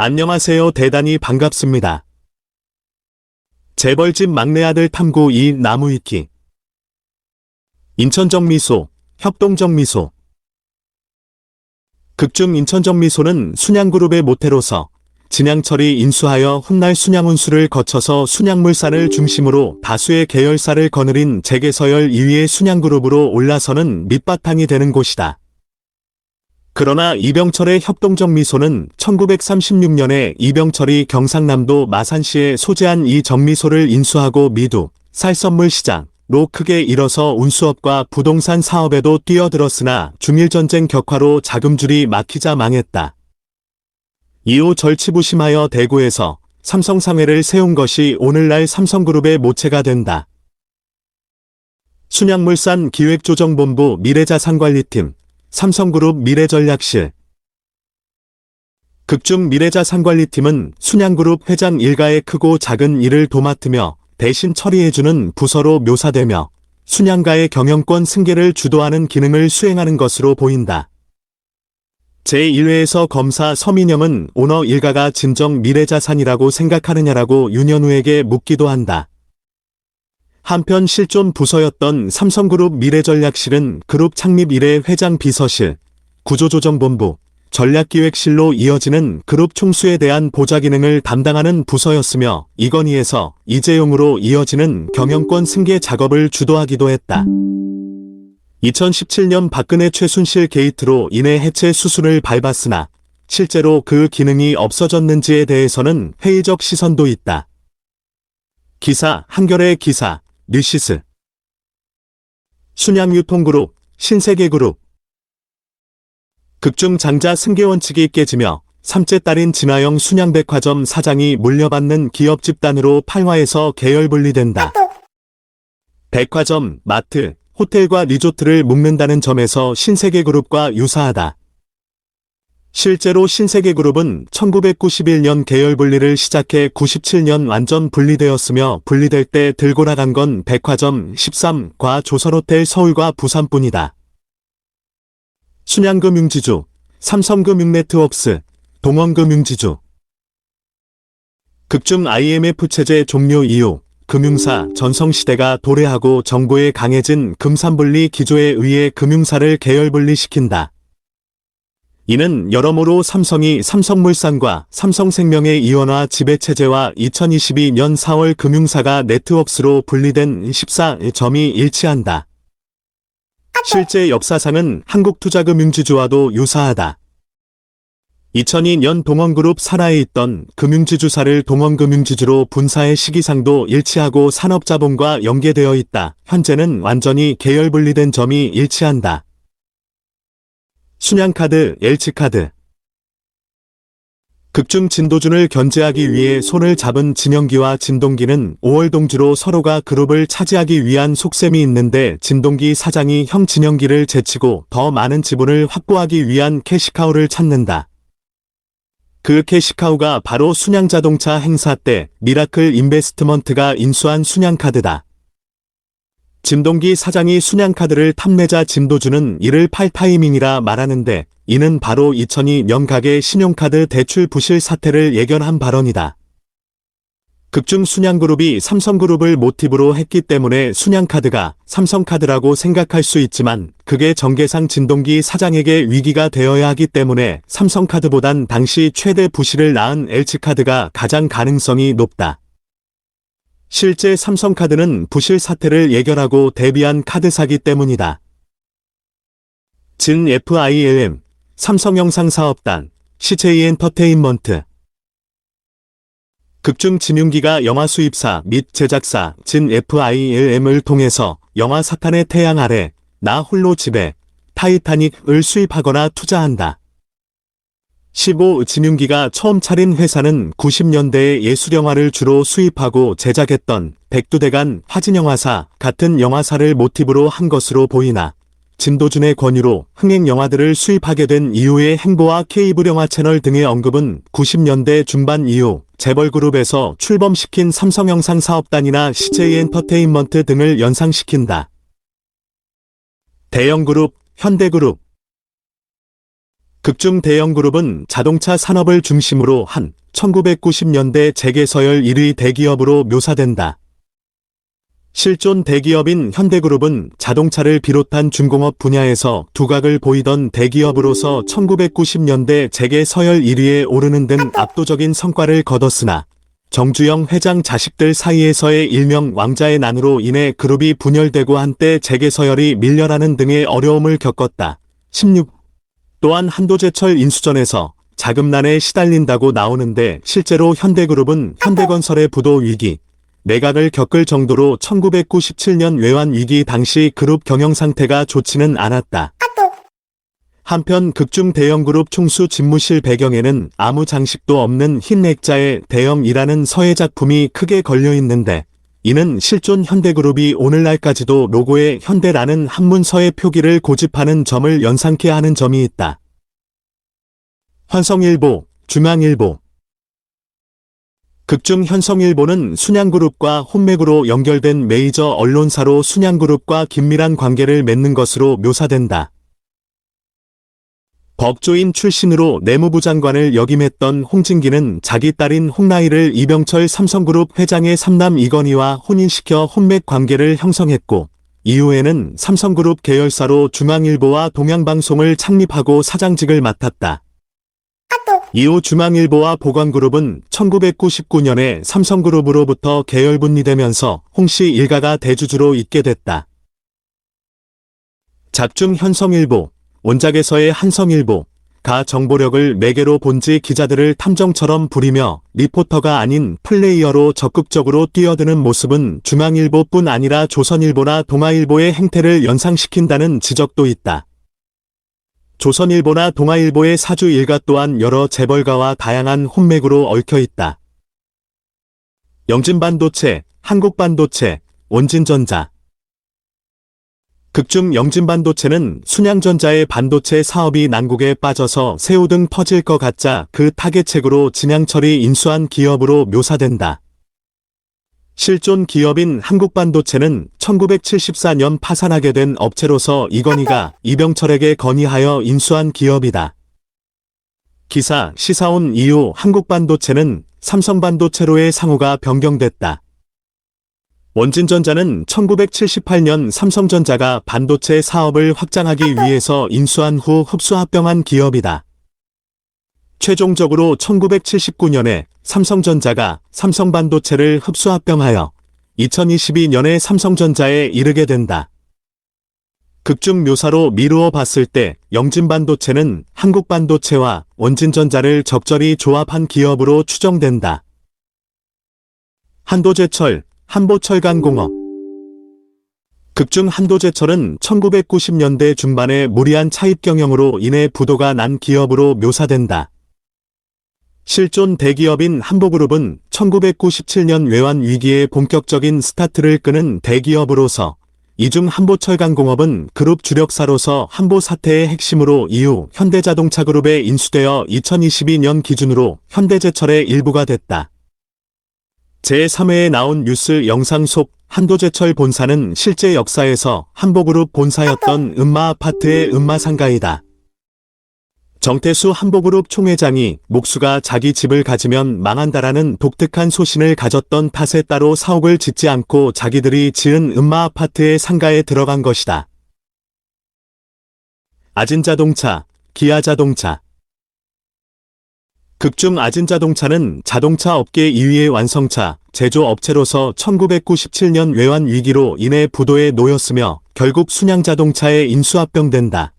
안녕하세요. 대단히 반갑습니다. 재벌집 막내 아들 탐구 이 나무 위키. 인천정미소, 협동정미소. 극중 인천정미소는 순양그룹의 모태로서 진양철이 인수하여 훗날 순양운수를 거쳐서 순양물산을 중심으로 다수의 계열사를 거느린 재계서열 2위의 순양그룹으로 올라서는 밑바탕이 되는 곳이다. 그러나 이병철의 협동정미소는 1936년에 이병철이 경상남도 마산시에 소재한 이 정미소를 인수하고 미두, 쌀선물 시장로 크게 일어서 운수업과 부동산 사업에도 뛰어들었으나 중일전쟁 격화로 자금줄이 막히자 망했다. 이후 절치부심하여 대구에서 삼성상회를 세운 것이 오늘날 삼성그룹의 모체가 된다. 순양물산 기획조정본부 미래자산관리팀, 삼성그룹 미래전략실. 극중 미래자산관리팀은 순양그룹 회장 일가의 크고 작은 일을 도맡으며 대신 처리해주는 부서로 묘사되며 순양가의 경영권 승계를 주도하는 기능을 수행하는 것으로 보인다. 제1회에서 검사 서민영은 오너 일가가 진정 미래자산이라고 생각하느냐라고 윤현우에게 묻기도 한다. 한편 실존 부서였던 삼성그룹 미래전략실은 그룹 창립 이래 회장 비서실, 구조조정본부, 전략기획실로 이어지는 그룹 총수에 대한 보좌 기능을 담당하는 부서였으며 이건희에서 이재용으로 이어지는 경영권 승계 작업을 주도하기도 했다. 2017년 박근혜 최순실 게이트로 인해 해체 수순을 밟았으나 실제로 그 기능이 없어졌는지에 대해서는 회의적 시선도 있다. 기사, 한겨레 기사, 뉴시스. 순양유통그룹, 신세계그룹. 극중 장자 승계 원칙이 깨지며 3째 딸인 진화영 순양백화점 사장이 물려받는 기업 집단으로 팔화해서 계열 분리된다. 백화점, 마트, 호텔과 리조트를 묶는다는 점에서 신세계그룹과 유사하다. 실제로 신세계그룹은 1991년 계열 분리를 시작해 97년 완전 분리되었으며 분리될 때 들고 나간 건 백화점 13과 조선호텔 서울과 부산뿐이다. 순양금융지주, 삼성금융네트워크스, 동원금융지주. 극중 IMF 체제 종료 이후 금융사 전성시대가 도래하고 정부의 강해진 금산분리 기조에 의해 금융사를 계열분리시킨다. 이는 여러모로 삼성이 삼성물산과 삼성생명의 이원화 지배체제와 2022년 4월 금융사가 네트워크스로 분리된 14점이 일치한다. 실제 역사상은 한국투자금융지주와도 유사하다. 2002년 동원그룹 산하에 있던 금융지주사를 동원금융지주로 분사의 시기상도 일치하고 산업자본과 연계되어 있다. 현재는 완전히 계열분리된 점이 일치한다. 순양카드, LG카드. 극중 진도준을 견제하기 위해 손을 잡은 진영기와 진동기는 5월 동지로 서로가 그룹을 차지하기 위한 속셈이 있는데 진동기 사장이 형 진영기를 제치고 더 많은 지분을 확보하기 위한 캐시카우를 찾는다. 그 캐시카우가 바로 순양자동차 행사 때 미라클 인베스트먼트가 인수한 순양카드다. 진동기 사장이 순양카드를 탐내자 진도준은 이를 팔 타이밍이라 말하는데 이는 바로 2002년 가계 신용카드 대출 부실 사태를 예견한 발언이다. 극중 순양그룹이 삼성그룹을 모티브로 했기 때문에 순양카드가 삼성카드라고 생각할 수 있지만 그게 전개상 진동기 사장에게 위기가 되어야 하기 때문에 삼성카드보단 당시 최대 부실을 낳은 LG카드가 가장 가능성이 높다. 실제 삼성카드는 부실 사태를 예견하고 대비한 카드사기 때문이다. 진 FILM, 삼성영상사업단, CJ엔터테인먼트. 극중 진윤기가 영화 수입사 및 제작사 진 FILM을 통해서 영화 사탄의 태양 아래, 나 홀로 집에, 타이타닉을 수입하거나 투자한다. 15. 진윤기가 처음 차린 회사는 90년대에 예술영화를 주로 수입하고 제작했던 백두대간 화진영화사 같은 영화사를 모티브로 한 것으로 보이나 진도준의 권유로 흥행영화들을 수입하게 된 이후의 행보와 케이블 영화 채널 등의 언급은 90년대 중반 이후 재벌그룹에서 출범시킨 삼성영상사업단이나 CJ엔터테인먼트 등을 연상시킨다. 대형그룹, 현대그룹. 극중 대형그룹은 자동차 산업을 중심으로 한 1990년대 재계서열 1위 대기업으로 묘사된다. 실존 대기업인 현대그룹은 자동차를 비롯한 중공업 분야에서 두각을 보이던 대기업으로서 1990년대 재계서열 1위에 오르는 등 압도적인 성과를 거뒀으나 정주영 회장 자식들 사이에서의 일명 왕자의 난으로 인해 그룹이 분열되고 한때 재계서열이 밀려나는 등의 어려움을 겪었다. 16. 또한 한도제철 인수전에서 자금난에 시달린다고 나오는데 실제로 현대그룹은 현대건설의 부도 위기, 매각을 겪을 정도로 1997년 외환위기 당시 그룹 경영 상태가 좋지는 않았다. 한편 극중 대형그룹 총수 집무실 배경에는 아무 장식도 없는 흰 액자에 대형이라는 서예 작품이 크게 걸려있는데 이는 실존 현대그룹이 오늘날까지도 로고에 현대라는 한문 서예 표기를 고집하는 점을 연상케 하는 점이 있다. 환성일보, 중앙일보. 극중 현성일보는 순양그룹과 혼맥으로 연결된 메이저 언론사로 순양그룹과 긴밀한 관계를 맺는 것으로 묘사된다. 법조인 출신으로 내무부 장관을 역임했던 홍진기는 자기 딸인 홍라희를 이병철 삼성그룹 회장의 삼남 이건희와 혼인시켜 혼맥 관계를 형성했고 이후에는 삼성그룹 계열사로 중앙일보와 동양방송을 창립하고 사장직을 맡았다. 이후 중앙일보와 보건그룹은 1999년에 삼성그룹으로부터 계열 분리되면서 홍씨 일가가 대주주로 있게 됐다. 작중 현성일보, 원작에서의 한성일보, 가 정보력을 매개로 본지 기자들을 탐정처럼 부리며 리포터가 아닌 플레이어로 적극적으로 뛰어드는 모습은 중앙일보뿐 아니라 조선일보나 동아일보의 행태를 연상시킨다는 지적도 있다. 조선일보나 동아일보의 사주 일가 또한 여러 재벌가와 다양한 혼맥으로 얽혀있다. 영진반도체, 한국반도체, 원진전자. 극중 영진반도체는 순양전자의 반도체 사업이 난국에 빠져서 새우 등 퍼질 것 같자 그 타겟책으로 진양철이 인수한 기업으로 묘사된다. 실존 기업인 한국반도체는 1974년 파산하게 된 업체로서 이건희가 이병철에게 건의하여 인수한 기업이다. 기사 시사온 이후 한국반도체는 삼성반도체로의 상호가 변경됐다. 원진전자는 1978년 삼성전자가 반도체 사업을 확장하기 위해서 인수한 후 흡수합병한 기업이다. 최종적으로 1979년에 삼성전자가 삼성반도체를 흡수합병하여 2022년에 삼성전자에 이르게 된다. 극중 묘사로 미루어 봤을 때 영진반도체는 한국반도체와 원진전자를 적절히 조합한 기업으로 추정된다. 한도제철, 한보철강공업. 극중 한도제철은 1990년대 중반에 무리한 차입 경영으로 인해 부도가 난 기업으로 묘사된다. 실존 대기업인 한보그룹은 1997년 외환위기에 본격적인 스타트를 끄는 대기업으로서 이중 한보철강공업은 그룹 주력사로서 한보 사태의 핵심으로 이후 현대자동차그룹에 인수되어 2022년 기준으로 현대제철의 일부가 됐다. 제3회에 나온 뉴스 영상 속 한도제철 본사는 실제 역사에서 한보그룹 본사였던 음마아파트의 음마상가이다. 정태수 한보그룹 총회장이 목수가 자기 집을 가지면 망한다라는 독특한 소신을 가졌던 탓에 따로 사옥을 짓지 않고 자기들이 지은 음마아파트의 상가에 들어간 것이다. 아진자동차, 기아자동차. 극중 아진자동차는 자동차 업계 2위의 완성차 제조업체로서 1997년 외환위기로 인해 부도에 놓였으며 결국 순양자동차에 인수합병된다.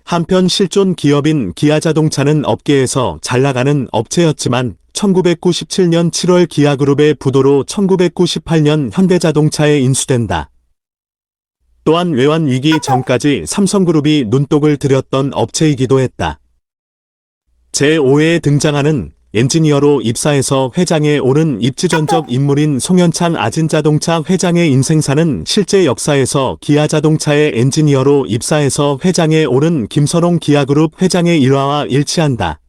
한편 실존 기업인 기아자동차는 업계에서 잘나가는 업체였지만 1997년 7월 기아그룹의 부도로 1998년 현대자동차에 인수된다. 또한 외환위기 전까지 삼성그룹이 눈독을 들였던 업체이기도 했다. 제5회에 등장하는 엔지니어로 입사해서 회장에 오른 입지전적 인물인 송현창 아진자동차 회장의 인생사는 실제 역사에서 기아자동차의 엔지니어로 입사해서 회장에 오른 김선홍 기아그룹 회장의 일화와 일치한다.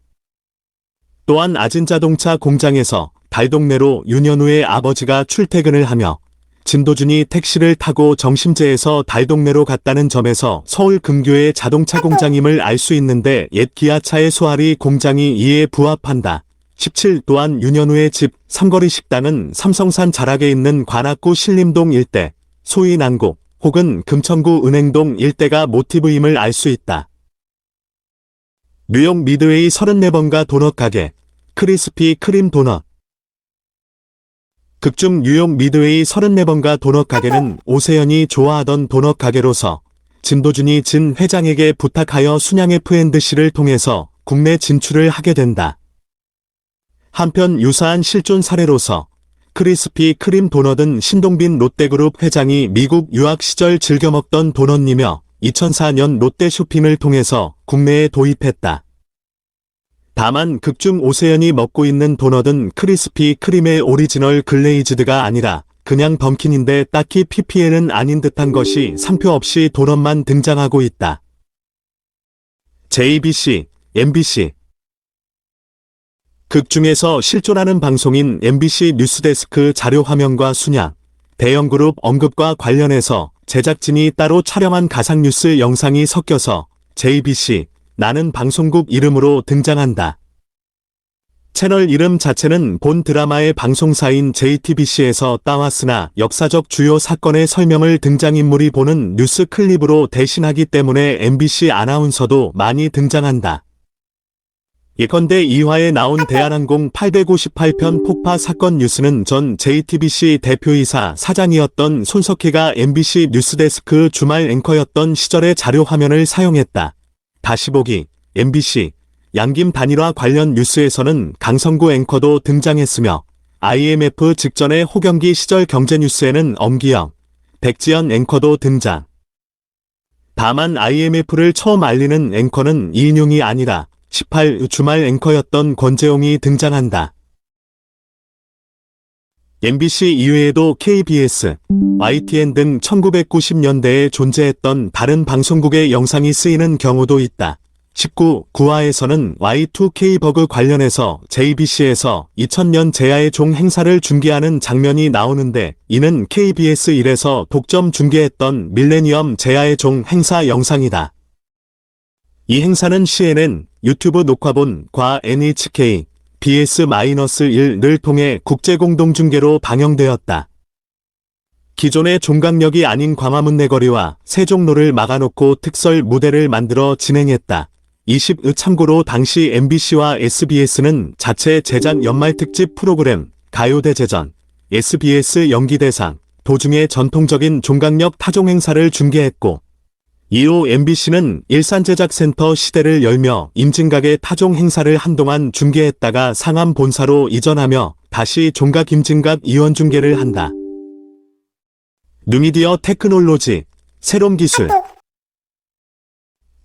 또한 아진자동차 공장에서 달동네로 윤현우의 아버지가 출퇴근을 하며 진도준이 택시를 타고 정심제에서 달동네로 갔다는 점에서 서울 근교의 자동차 공장임을 알 수 있는데 옛 기아차의 소아리 공장이 이에 부합한다. 17. 또한 윤현우의 집 삼거리 식당은 삼성산 자락에 있는 관악구 신림동 일대, 소위 난곡 혹은 금천구 은행동 일대가 모티브임을 알 수 있다. 뉴욕 미드웨이 34번가 도넛 가게, 크리스피 크림 도넛. 극중 뉴욕 미드웨이 34번가 도넛 가게는 오세연이 좋아하던 도넛 가게로서 진도준이 진 회장에게 부탁하여 순양 F&C를 통해서 국내 진출을 하게 된다. 한편 유사한 실존 사례로서 크리스피 크림 도넛은 신동빈 롯데그룹 회장이 미국 유학 시절 즐겨 먹던 도넛이며 2004년 롯데 쇼핑을 통해서 국내에 도입했다. 다만 극중 오세연이 먹고 있는 도넛은 크리스피 크림의 오리지널 글레이즈드가 아니라 그냥 덤킨인데 딱히 PPL은 아닌 듯한 것이 상표 없이 도넛만 등장하고 있다. JBC, MBC. 극중에서 실존하는 방송인 MBC 뉴스데스크 자료 화면과 순양, 대형그룹 언급과 관련해서 제작진이 따로 촬영한 가상뉴스 영상이 섞여서 JBC, 나는 방송국 이름으로 등장한다. 채널 이름 자체는 본 드라마의 방송사인 JTBC에서 따왔으나 역사적 주요 사건의 설명을 등장인물이 보는 뉴스 클립으로 대신하기 때문에 MBC 아나운서도 많이 등장한다. 예컨대 2화에 나온 대한항공 858편 폭파 사건 뉴스는 전 JTBC 대표이사 사장이었던 손석희가 MBC 뉴스데스크 주말 앵커였던 시절의 자료 화면을 사용했다. 다시 보기, MBC, 양김 단일화 관련 뉴스에서는 강성구 앵커도 등장했으며 IMF 직전의 호경기 시절 경제뉴스에는 엄기영, 백지연 앵커도 등장. 다만 IMF를 처음 알리는 앵커는 이인용이 아니라 18 주말 앵커였던 권재용이 등장한다. MBC 이외에도 KBS, YTN 등 1990년대에 존재했던 다른 방송국의 영상이 쓰이는 경우도 있다. 19. 9화에서는 Y2K 버그 관련해서 JBC에서 2000년 제야의 종 행사를 중계하는 장면이 나오는데 이는 KBS 1에서 독점 중계했던 밀레니엄 제야의 종 행사 영상이다. 이 행사는 CNN, 유튜브 녹화본과 NHK, BS-1을 통해 국제공동중계로 방영되었다. 기존의 종강역이 아닌 광화문 내거리와 세종로를 막아놓고 특설 무대를 만들어 진행했다. 20. 참고로 당시 MBC와 SBS는 자체 제작 연말특집 프로그램 가요대제전, SBS 연기대상, 도중에 전통적인 종강역 타종행사를 중계했고 이후 MBC는 일산제작센터 시대를 열며 임진각의 타종행사를 한동안 중계했다가 상암 본사로 이전하며 다시 종각 임진각 이원중계를 한다. 뉴미디어 테크놀로지, 새롬 기술.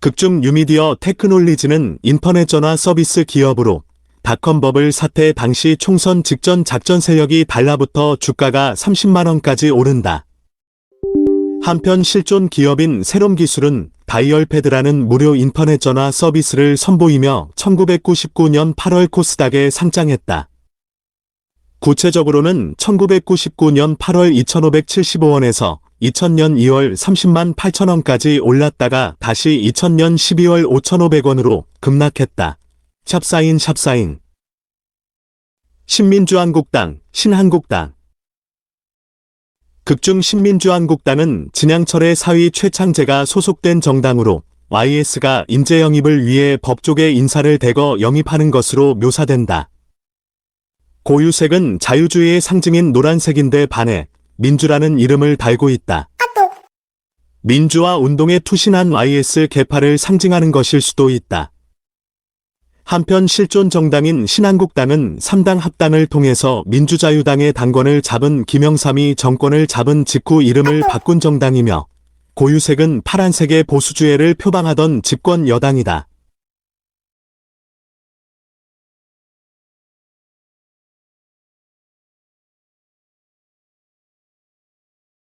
극중 뉴미디어 테크놀리지는 인터넷 전화 서비스 기업으로 닷컴 버블 사태 당시 총선 직전 작전 세력이 달라붙어 주가가 30만원까지 오른다. 한편 실존 기업인 새롬 기술은 다이얼패드라는 무료 인터넷 전화 서비스를 선보이며 1999년 8월 코스닥에 상장했다. 구체적으로는 1999년 8월 2,575원에서 2000년 2월 30만 8천원까지 올랐다가 다시 2000년 12월 5,500원으로 급락했다. 샵사인. 신민주한국당, 신한국당. 극중 신민주한국당은 진양철의 사위 최창재가 소속된 정당으로 YS가 인재 영입을 위해 법조계 인사를 대거 영입하는 것으로 묘사된다. 고유색은 자유주의의 상징인 노란색인데 반해 민주라는 이름을 달고 있다. 민주화 운동에 투신한 YS 계파를 상징하는 것일 수도 있다. 한편 실존 정당인 신한국당은 3당 합당을 통해서 민주자유당의 당권을 잡은 김영삼이 정권을 잡은 직후 이름을 바꾼 정당이며 고유색은 파란색의 보수주의를 표방하던 집권 여당이다.